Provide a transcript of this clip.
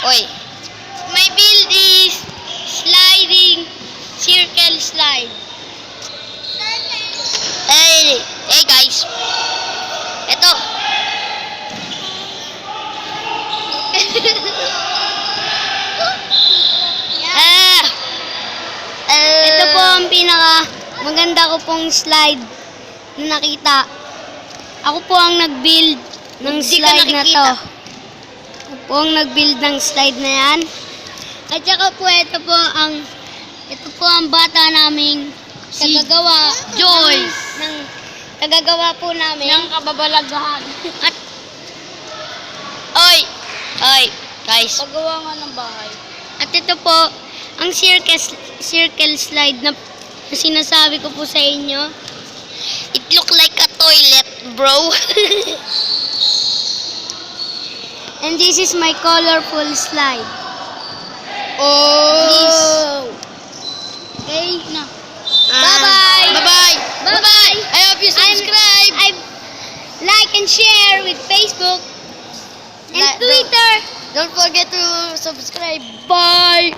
Oy. My build is sliding circle slide. Hey guys. Ito. Ito po ang pinaka maganda ko pong slide na nakita. Ako po ang nag-build ng slide na to. Ako po ang nag-build ng slide na yan. At saka po ito po ang bata naming tagagawa Joyce. ng tagagawa po namin Yang kababalaghan. at Oy, guys. Paggawa nga ng bahay. At ito po ang circle slide na sinasabi ko po sa inyo. It look like a toilet, bro. And this is my colorful slide. Oh! Okay? Na. Bye-bye! Bye-bye! Bye-bye! I hope you subscribe! I like and share with Facebook and Like- Twitter. Don't forget to subscribe. Bye!